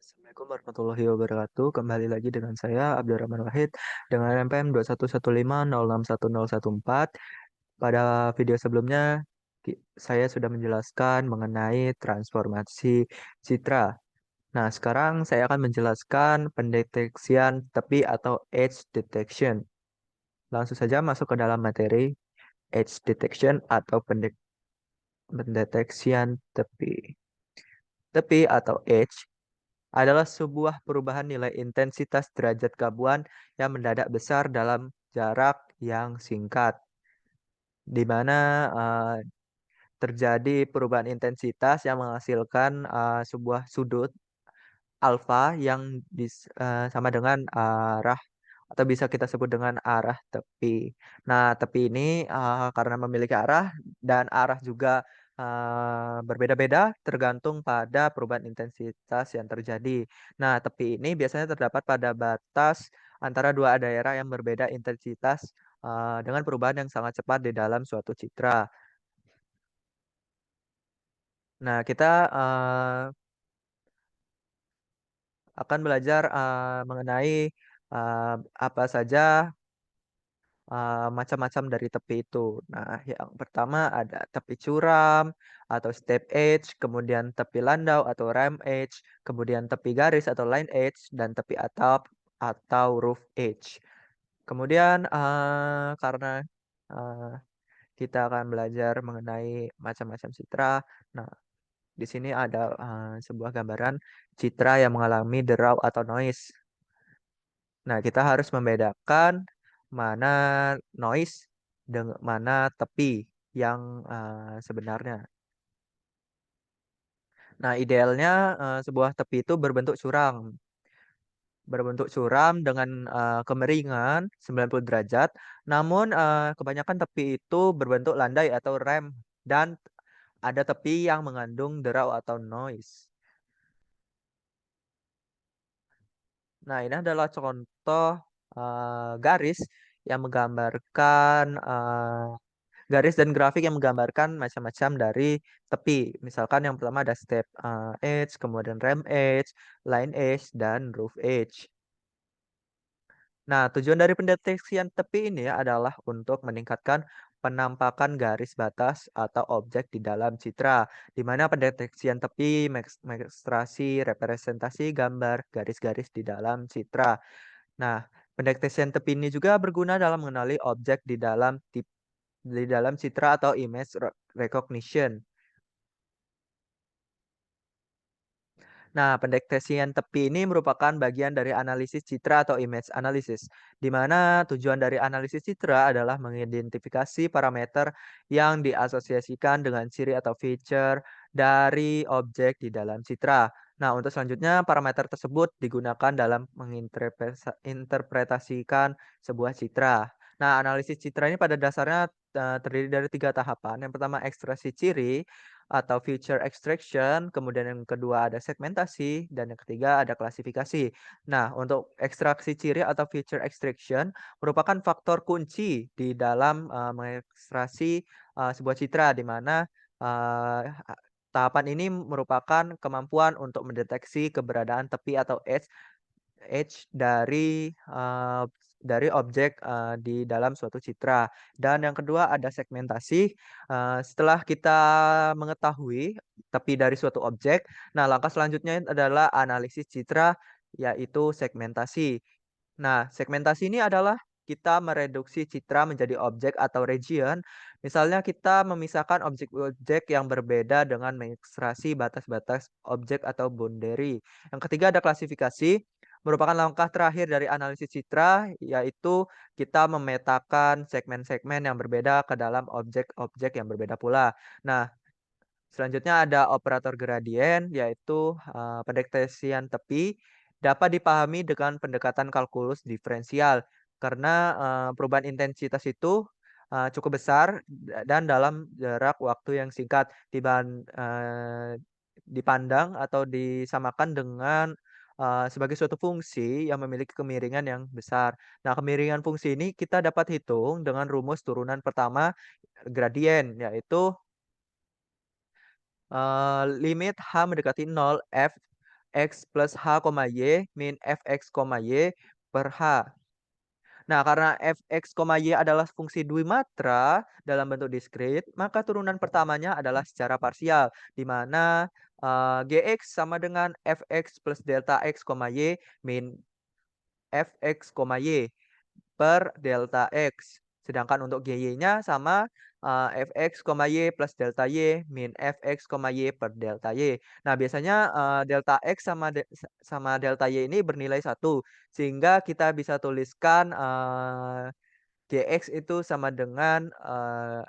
Assalamualaikum warahmatullahi wabarakatuh. Kembali lagi dengan saya Abdurrahman Wahid dengan NPM 211506114. Pada video sebelumnya saya sudah menjelaskan mengenai transformasi citra. Nah, sekarang saya akan menjelaskan pendeteksian tepi atau edge detection. Langsung saja masuk ke dalam materi edge detection atau pendeteksian tepi. Tepi atau edge adalah sebuah perubahan nilai intensitas derajat gabungan yang mendadak besar dalam jarak yang singkat, di mana terjadi perubahan intensitas yang menghasilkan sebuah sudut alfa yang sama dengan arah atau bisa kita sebut dengan arah tepi. Nah, tepi ini karena memiliki arah dan arah juga berbeda-beda tergantung pada perubahan intensitas yang terjadi. Nah, tepi ini biasanya terdapat pada batas antara dua daerah yang berbeda intensitas dengan perubahan yang sangat cepat di dalam suatu citra. Nah, kita akan belajar mengenai apa saja macam-macam dari tepi itu. Nah, yang pertama ada tepi curam atau step edge, kemudian tepi landau atau ram edge, kemudian tepi garis atau line edge, dan tepi atap atau roof edge. Kemudian karena eee, kita akan belajar mengenai macam-macam citra. Nah, di sini ada sebuah gambaran citra yang mengalami derau atau noise. Nah, kita harus membedakan mana noise dengan mana tepi yang sebenarnya. Nah, idealnya sebuah tepi itu berbentuk curam dengan kemiringan 90 derajat. Namun kebanyakan tepi itu berbentuk landai atau rem dan ada tepi yang mengandung derau atau noise. Nah, ini adalah contoh garis yang menggambarkan garis dan grafik yang menggambarkan macam-macam dari tepi. Misalkan yang pertama ada step edge, kemudian ram edge, line edge, dan roof edge. Nah, tujuan dari pendeteksian tepi ini adalah untuk meningkatkan penampakan garis batas atau objek di dalam citra, di mana pendeteksian tepi mengekspresi representasi gambar garis-garis di dalam citra. Nah, pendeteksian tepi ini juga berguna dalam mengenali objek di dalam citra atau image recognition. Nah, pendeteksian tepi ini merupakan bagian dari analisis citra atau image analysis, di mana tujuan dari analisis citra adalah mengidentifikasi parameter yang diasosiasikan dengan ciri atau feature dari objek di dalam citra. Nah, untuk selanjutnya, parameter tersebut digunakan dalam menginterpretasikan sebuah citra. Nah, analisis citra ini pada dasarnya terdiri dari tiga tahapan. Yang pertama, ekstraksi ciri atau feature extraction, kemudian yang kedua ada segmentasi, dan yang ketiga ada klasifikasi. Nah, untuk ekstraksi ciri atau feature extraction merupakan faktor kunci di dalam mengekstraksi sebuah citra, di mana eee, tahapan ini merupakan kemampuan untuk mendeteksi keberadaan tepi atau edge dari objek di dalam suatu citra. Dan yang kedua ada segmentasi, setelah kita mengetahui tepi dari suatu objek, nah langkah selanjutnya adalah analisis citra, yaitu segmentasi. Nah, segmentasi ini adalah kita mereduksi citra menjadi objek atau region. Misalnya kita memisahkan objek-objek yang berbeda dengan mengekstraksi batas-batas objek atau boundary. Yang ketiga ada klasifikasi, merupakan langkah terakhir dari analisis citra, yaitu kita memetakan segmen-segmen yang berbeda ke dalam objek-objek yang berbeda pula. Nah, selanjutnya ada operator gradien, yaitu pendeteksian tepi dapat dipahami dengan pendekatan kalkulus diferensial karena perubahan intensitas itu cukup besar dan dalam jarak waktu yang singkat dipandang atau disamakan dengan sebagai suatu fungsi yang memiliki kemiringan yang besar. Nah, kemiringan fungsi ini kita dapat hitung dengan rumus turunan pertama gradien, yaitu limit H mendekati 0, X plus H, Y min Fx, Y per H. Nah, karena Fx, Y adalah fungsi dwimatra dalam bentuk diskrit, maka turunan pertamanya adalah secara parsial, di mana Gx sama dengan Fx plus delta X, Y min Fx, Y per delta X. Sedangkan untuk GY-nya sama Fx, Y plus delta Y min Fx, Y per delta Y. Nah, biasanya delta X sama delta Y ini bernilai satu, sehingga kita bisa tuliskan Gx itu sama dengan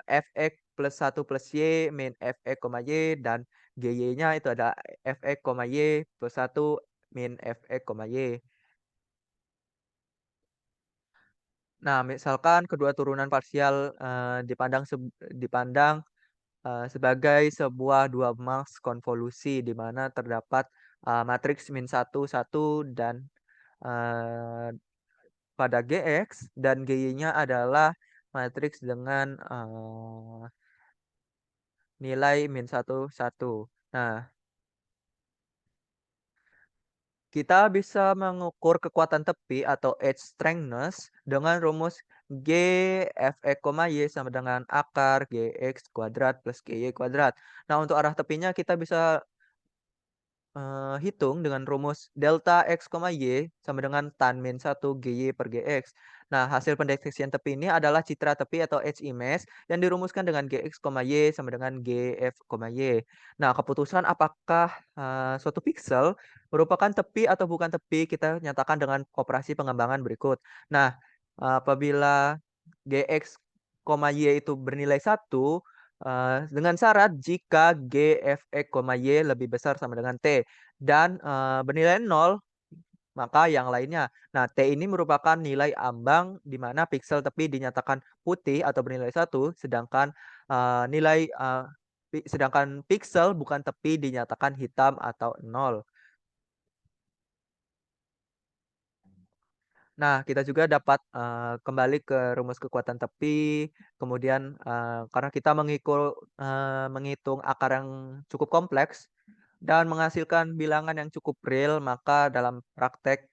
Fx plus satu plus Y min Fx, Y dan GY-nya itu ada Fx, Y plus satu min Fx, Y. Nah, misalkan kedua turunan parsial dipandang sebagai sebuah dua mask konvolusi di mana terdapat matriks min satu satu dan eee, pada Gx dan Gy-nya adalah matriks dengan nilai min satu satu. Nah, kita bisa mengukur kekuatan tepi atau edge strengthness dengan rumus G Fx, Y sama dengan akar Gx kuadrat plus Gy kuadrat. Nah, untuk arah tepinya kita bisa hitung dengan rumus delta X, Y sama dengan tan min 1 GY per GX. Nah, hasil pendeteksian tepi ini adalah citra tepi atau edge image yang dirumuskan dengan GX, Y sama dengan GF, Y. Nah, keputusan apakah suatu piksel merupakan tepi atau bukan tepi kita nyatakan dengan operasi pengembangan berikut. Nah, apabila GX, Y itu bernilai satu, dengan syarat jika G, F, X, Y lebih besar sama dengan T dan bernilai nol, maka yang lainnya. Nah, T ini merupakan nilai ambang di mana piksel tepi dinyatakan putih atau bernilai satu, sedangkan sedangkan piksel bukan tepi dinyatakan hitam atau nol. Nah, kita juga dapat kembali ke rumus kekuatan tepi, kemudian karena kita menghitung akar yang cukup kompleks dan menghasilkan bilangan yang cukup real, maka dalam praktek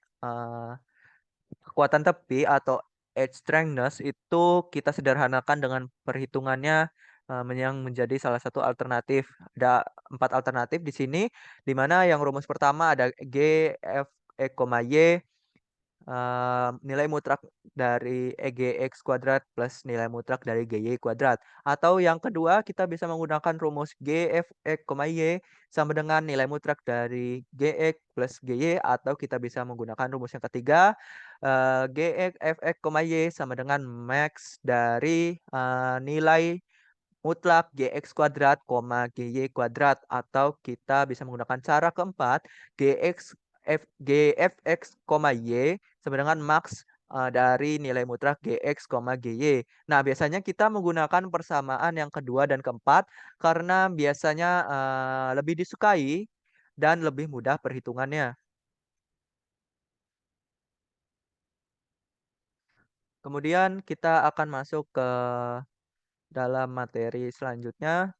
kekuatan tepi atau edge strengthness itu kita sederhanakan dengan perhitungannya yang menjadi salah satu alternatif. Ada 4 alternatif di sini, di mana yang rumus pertama ada G, F, E, Y. Nilai mutlak dari EGX kuadrat plus nilai mutlak dari GY kuadrat. Atau yang kedua, kita bisa menggunakan rumus GFX, Y sama dengan nilai mutlak dari GX plus GY, atau kita bisa menggunakan rumus yang ketiga, GX, Fx, Y sama dengan max dari nilai mutlak Gx kuadrat, Gy kuadrat, atau kita bisa menggunakan cara keempat, Gfx, Y sama dengan max dari nilai mutlak Gx, Gy. Nah, biasanya kita menggunakan persamaan yang kedua dan keempat karena biasanya lebih disukai dan lebih mudah perhitungannya. Kemudian kita akan masuk ke dalam materi selanjutnya.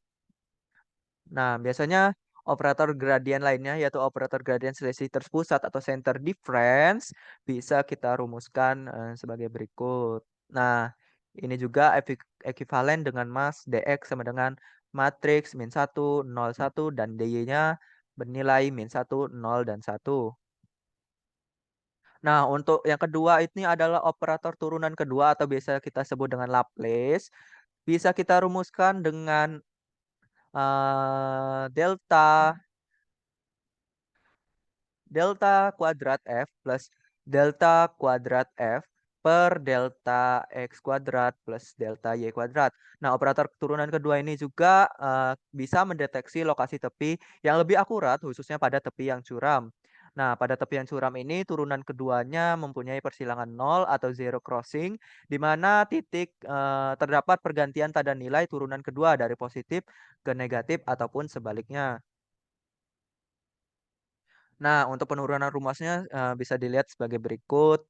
Nah, biasanya operator gradien lainnya yaitu operator gradien selisih terpusat atau center difference bisa kita rumuskan sebagai berikut. Nah, ini juga ekuivalen dengan mas dx sama dengan matriks min satu 0, 1 dan dy-nya bernilai min satu 0 dan satu. Nah, untuk yang kedua ini adalah operator turunan kedua atau biasa kita sebut dengan Laplace. Bisa kita rumuskan dengan delta delta kuadrat F plus delta kuadrat F per delta X kuadrat plus delta Y kuadrat. Nah, operator keturunan kedua ini juga bisa mendeteksi lokasi tepi yang lebih akurat, khususnya pada tepi yang curam. Nah, pada tepi yang curam ini turunan keduanya mempunyai persilangan nol atau zero crossing, di mana titik terdapat pergantian tanda nilai turunan kedua dari positif ke negatif ataupun sebaliknya. Nah, untuk penurunan rumusnya bisa dilihat sebagai berikut.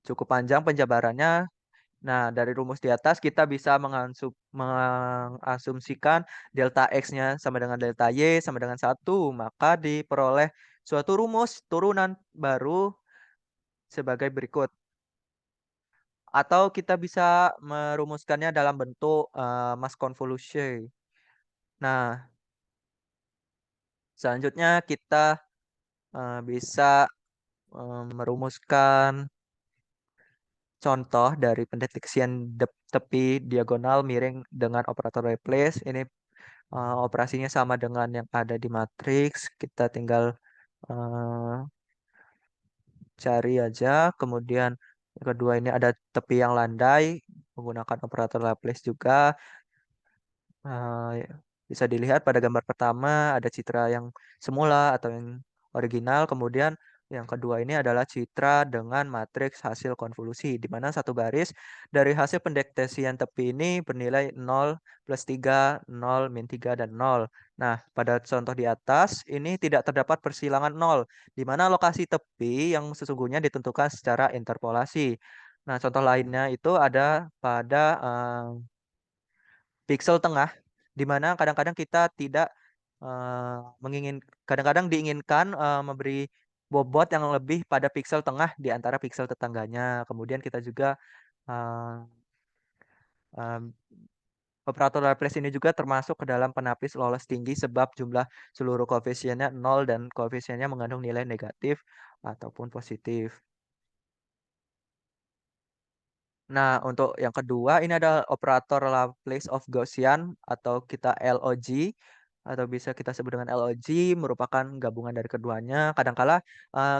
Cukup panjang penjabarannya. Nah, dari rumus di atas kita bisa mengasumsikan delta X-nya sama dengan delta Y sama dengan satu, maka diperoleh suatu rumus turunan baru sebagai berikut. Atau kita bisa merumuskannya dalam bentuk mass convolution. Nah, selanjutnya kita bisa merumuskan contoh dari pendeteksian tepi diagonal miring dengan operator Laplace. Ini operasinya sama dengan yang ada di matriks. Kita tinggal eh, cari aja. Kemudian yang kedua ini ada tepi yang landai menggunakan operator Laplace juga. Bisa dilihat pada gambar pertama ada citra yang semula atau yang original, kemudian yang kedua ini adalah citra dengan matriks hasil konvolusi, di mana satu baris dari hasil pendeteksian tepi ini bernilai 0, plus 3, 0, min 3, dan 0. Nah, pada contoh di atas, ini tidak terdapat persilangan 0, di mana lokasi tepi yang sesungguhnya ditentukan secara interpolasi. Nah, contoh lainnya itu ada pada pixel tengah, di mana kadang-kadang kita tidak eh, mengingin kadang-kadang diinginkan memberi bobot yang lebih pada pixel tengah di antara pixel tetangganya. Kemudian kita juga eh, eh, operator Laplace ini juga termasuk ke dalam penapis lolos tinggi sebab jumlah seluruh koefisiennya nol dan koefisiennya mengandung nilai negatif ataupun positif. Nah, untuk yang kedua ini ada operator Laplace of Gaussian atau kita LOG atau bisa kita sebut dengan LOG merupakan gabungan dari keduanya. Kadangkala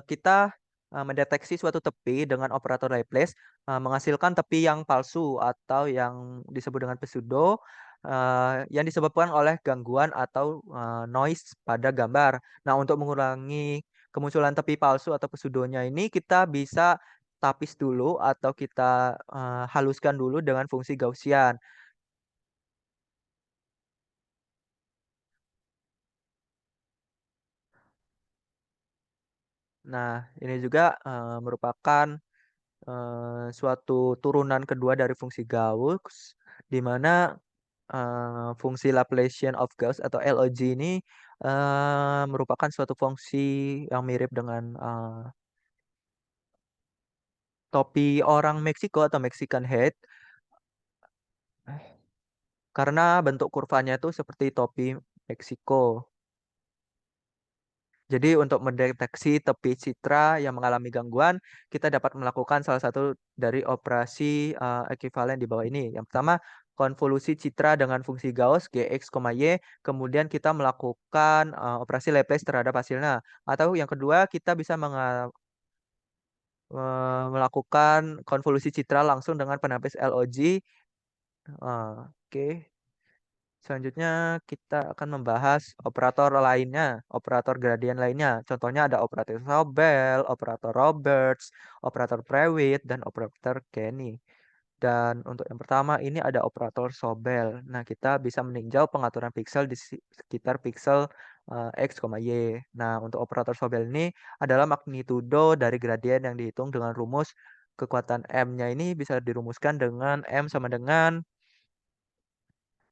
kita mendeteksi suatu tepi dengan operator Laplace menghasilkan tepi yang palsu atau yang disebut dengan pseudo yang disebabkan oleh gangguan atau noise pada gambar. Nah, untuk mengurangi kemunculan tepi palsu atau pseudonya ini kita bisa tapis dulu atau kita haluskan dulu dengan fungsi Gaussian. Nah, ini juga merupakan suatu turunan kedua dari fungsi Gauss, di mana fungsi Laplacian of Gauss atau LOG ini merupakan suatu fungsi yang mirip dengan topi orang Meksiko atau Mexican head, karena bentuk kurvanya itu seperti topi Meksiko. Jadi untuk mendeteksi tepi citra yang mengalami gangguan, kita dapat melakukan salah satu dari operasi ekuivalen di bawah ini. Yang pertama, konvolusi citra dengan fungsi Gauss Gx, Y, kemudian kita melakukan operasi Laplace terhadap hasilnya. Atau yang kedua, kita bisa melakukan konvolusi citra langsung dengan penapis LOG. Oke. Selanjutnya kita akan membahas operator lainnya, operator gradien lainnya. Contohnya ada operator Sobel, operator Roberts, operator Prewitt, dan operator Kenny. Dan untuk yang pertama ini ada operator Sobel. Nah, kita bisa meninjau pengaturan piksel di sekitar piksel X, Y. Nah, untuk operator Sobel ini adalah magnitudo dari gradien yang dihitung dengan rumus kekuatan M-nya ini bisa dirumuskan dengan M sama dengan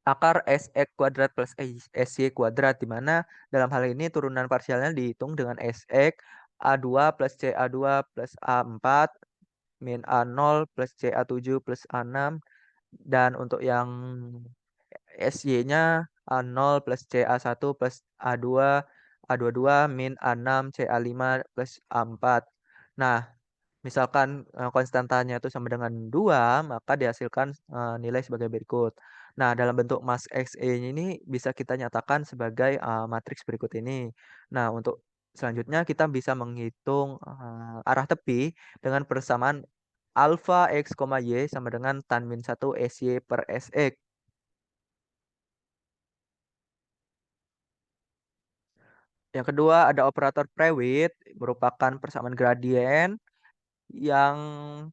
akar SX kuadrat plus SY kuadrat, di mana dalam hal ini turunan parsialnya dihitung dengan SX A2 plus CA2 plus A4 min A0 plus CA7 plus A6, dan untuk yang SY-nya A0 plus CA1 plus A2 A22 min A6 CA5 plus A4. Nah, misalkan konstantanya itu sama dengan 2, maka dihasilkan nilai sebagai berikut. Nah, dalam bentuk mass XE ini bisa kita nyatakan sebagai matriks berikut ini. Nah, untuk selanjutnya kita bisa menghitung arah tepi dengan persamaan alfa X, Y sama dengan tan min 1 SY per SX. Yang kedua ada operator Prewitt merupakan persamaan gradien yang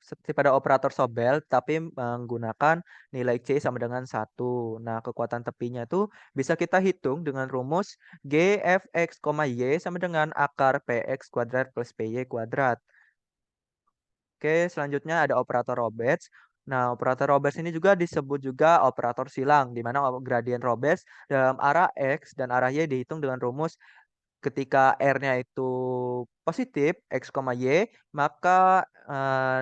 seperti pada operator Sobel tapi menggunakan nilai C sama dengan satu. Nah, kekuatan tepinya itu bisa kita hitung dengan rumus Gfx, Y sama dengan akar Px kuadrat plus Py kuadrat. Oke, selanjutnya ada operator Roberts. Nah, operator Roberts ini juga disebut juga operator silang, di mana gradien Roberts dalam arah X dan arah Y dihitung dengan rumus ketika R-nya itu positif, X, Y, maka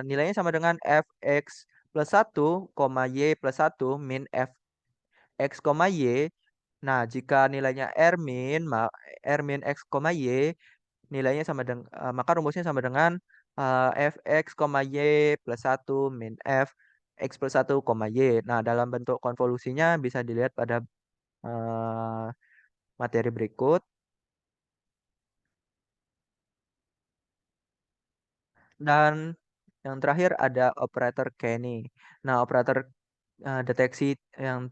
nilainya sama dengan Fx plus satu, Y plus satu min Fx, Y. Nah, jika nilainya R min, R min X, Y, nilainya sama dengan, maka rumusnya sama dengan Fx, Y plus satu min F X plus satu, Y. Nah, dalam bentuk konvolusinya bisa dilihat pada eh, materi berikut. Dan yang terakhir ada operator Kenny. Nah, operator deteksi yang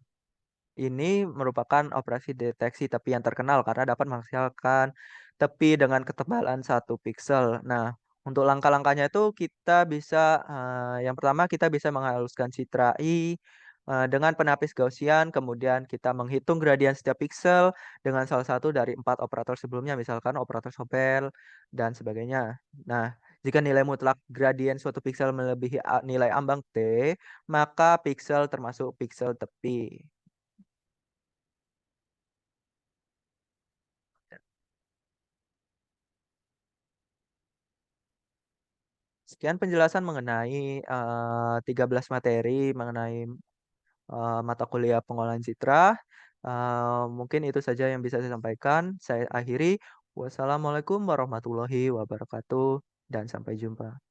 ini merupakan operasi deteksi tepi yang terkenal karena dapat menghasilkan tepi dengan ketebalan 1 piksel. Nah, untuk langkah-langkahnya itu kita bisa, yang pertama kita bisa menghaluskan citra I dengan penapis Gaussian, kemudian kita menghitung gradien setiap piksel dengan salah satu dari 4 operator sebelumnya, misalkan operator Sobel dan sebagainya. Nah, jika nilai mutlak gradien suatu piksel melebihi nilai ambang T, maka piksel termasuk piksel tepi. Sekian penjelasan mengenai 13 materi mengenai mata kuliah pengolahan citra. Mungkin itu saja yang bisa saya sampaikan. Saya akhiri. Wassalamualaikum warahmatullahi wabarakatuh dan sampai jumpa.